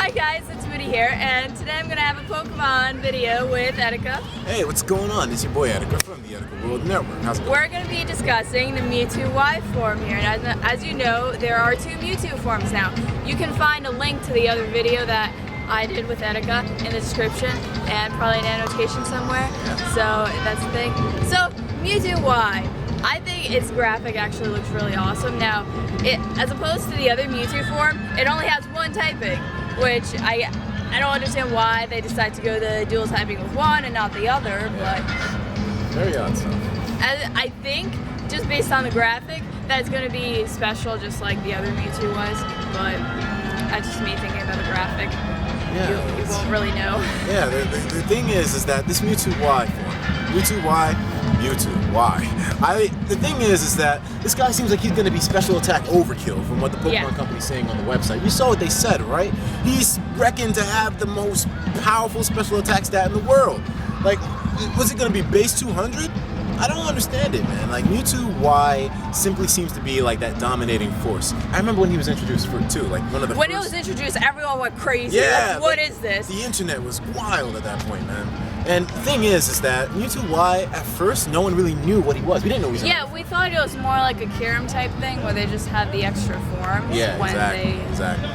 Hi guys, it's Moody here, and today I'm going to have a Pokemon video with Etika. Hey, what's going on? It's your boy Etika from the Etika World Network. How's it going? We're going to be discussing the Mewtwo Y form here, and as you know, there are two Mewtwo forms now. You can find a link to the other video that I did with Etika in the description, and probably an annotation somewhere, so that's the thing. So, Mewtwo Y. I think its graphic actually looks really awesome. Now, as opposed to the other Mewtwo form, it only has one typing, which I don't understand why they decide to go the dual typing with one and not the other, but very odd stuff. I think, just based on the graphic, that it's going to be special just like the other Mewtwo was, but that's just me thinking about the graphic. Yeah, you won't really know. Yeah, the thing is that this Mewtwo Y form, Mewtwo Y, Mewtwo Y. The thing is that this guy seems like he's going to be special attack overkill from what the Pokemon Company's saying on the website. You saw what they said, right? He's reckoned to have the most powerful special attack stat in the world. Like, was it going to be base 200? I don't understand it, man. Like, Mewtwo Y simply seems to be like that dominating force. I remember when he was introduced for it too, like one of the When it was introduced, everyone went crazy. Yeah. Like, what is this? The internet was wild at that point, man. And the thing is that Mewtwo Y, at first, no one really knew what he was. We didn't know he was. Yeah, we thought it was more like a Kyurem type thing, where they just had the extra forms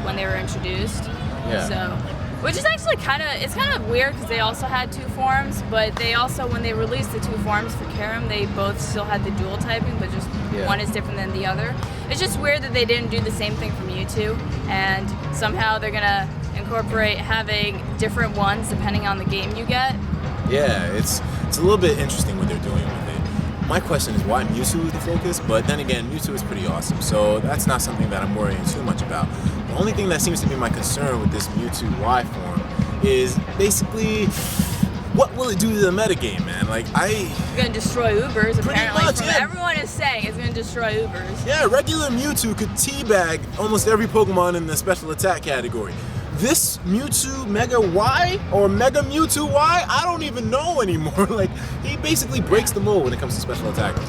when they were introduced. Yeah. So, which is actually kind of weird because they also had two forms, but they also, when they released the two forms for Kyurem, they both still had the dual typing, but just one is different than the other. It's just weird that they didn't do the same thing for Mewtwo, and somehow they're gonna incorporate having different ones depending on the game you get. Yeah, it's a little bit interesting what they're doing with it. My question is why Mewtwo is the focus, but then again, Mewtwo is pretty awesome, so that's not something that I'm worrying too much about. The only thing that seems to be my concern with this Mewtwo Y form is basically, what will it do to the metagame, man? Like, It's gonna destroy Ubers, apparently. Much, from everyone is saying it's gonna destroy Ubers. Yeah, regular Mewtwo could teabag almost every Pokemon in the special attack category. This Mewtwo Mega Y or Mega Mewtwo Y, I don't even know anymore. Like, he basically breaks the mold when it comes to special attackers.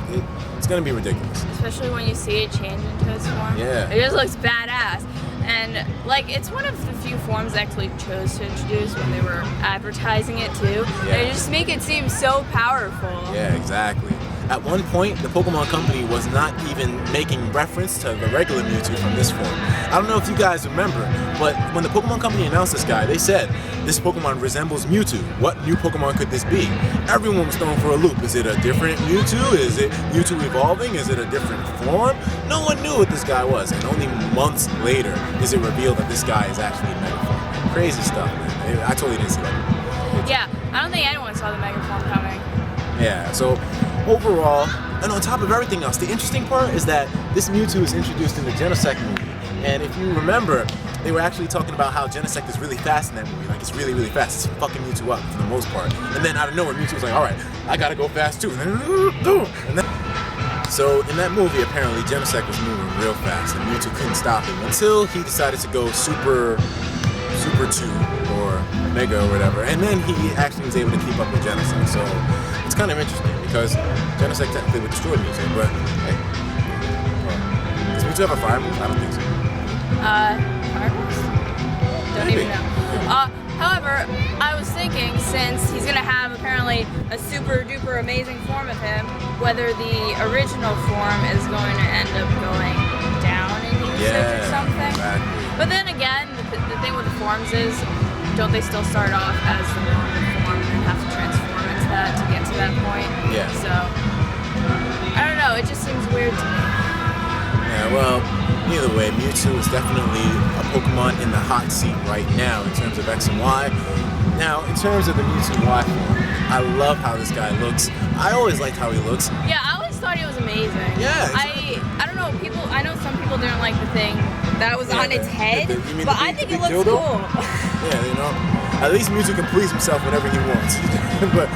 It's gonna be ridiculous. Especially when you see it change into its form. Yeah. It just looks badass. And, like, it's one of the few forms they actually chose to introduce when they were advertising it, too. Yeah. They just make it seem so powerful. Yeah, exactly. At one point, the Pokemon Company was not even making reference to the regular Mewtwo from this form. I don't know if you guys remember, but when the Pokemon Company announced this guy, they said, this Pokemon resembles Mewtwo. What new Pokemon could this be? Everyone was thrown for a loop. Is it a different Mewtwo? Is it Mewtwo evolving? Is it a different form? No one knew what this guy was, and only months later is it revealed that this guy is actually Mega Form. Crazy stuff, man. I totally didn't see that. Yeah, I don't think anyone saw the Mega Form coming. Yeah, so overall, and on top of everything else, the interesting part is that this Mewtwo is introduced in the Genesect movie. And if you remember, they were actually talking about how Genesect is really fast in that movie. Like, it's really, really fast. It's fucking Mewtwo up for the most part. And then out of nowhere, Mewtwo was like, alright, I gotta go fast too. So in that movie, apparently, Genesect was moving real fast, and Mewtwo couldn't stop him until he decided to go Super 2 or Mega or whatever. And then he actually was able to keep up with Genesect. So it's kind of interesting because Genesect technically would destroy Mewtwo, but hey. Does Mewtwo have a fire move? I don't think so. Fire moves? Don't even know. However, I was thinking, since he's gonna have apparently a super duper amazing form of him, whether the original form is going to end up going down in usage or something. Exactly. But then again, the thing with the forms is, don't they still start off as the normal form and then have to transform into that to get to that point? Yeah. So, I don't know, it just seems weird to me. Yeah, well, either way, Mewtwo is definitely a Pokemon in the hot seat right now in terms of X and Y. Now, in terms of the Mewtwo Y form, I love how this guy looks. I always liked how he looks. Yeah, I always thought he was amazing. Yeah. I don't know, I know some people didn't like the thing that was on its head, but I think it looks dildo? cool. Yeah, you know, at least Mewtwo can please himself whenever he wants. But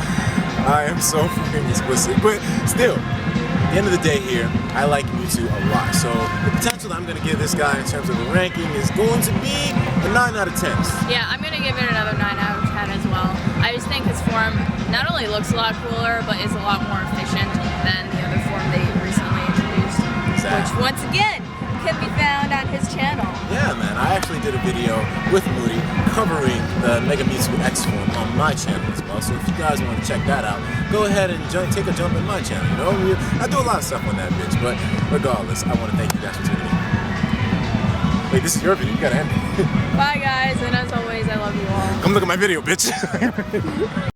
I am so fucking explicit. But still, at the end of the day here, I like Mewtwo a lot. So the potential that I'm going to give this guy in terms of a ranking is going to be a 9 out of 10. Yeah, I'm going to give it another 9 out of 10 as well. I just think his form not only looks a lot cooler, but is a lot more efficient than the other form they recently introduced. Exactly. Which, once again, can be found on his channel. Yeah, man, I actually did a video with Moody covering the Mega Mewtwo X form on my channel as well. So if you guys want to check that out, go ahead and take a jump in my channel. You know, I do a lot of stuff on that bitch, but regardless, I want to thank you guys for tuning in. Wait, this is your video. You gotta end it. Bye, guys, and as always, I love you all. Come look at my video, bitch.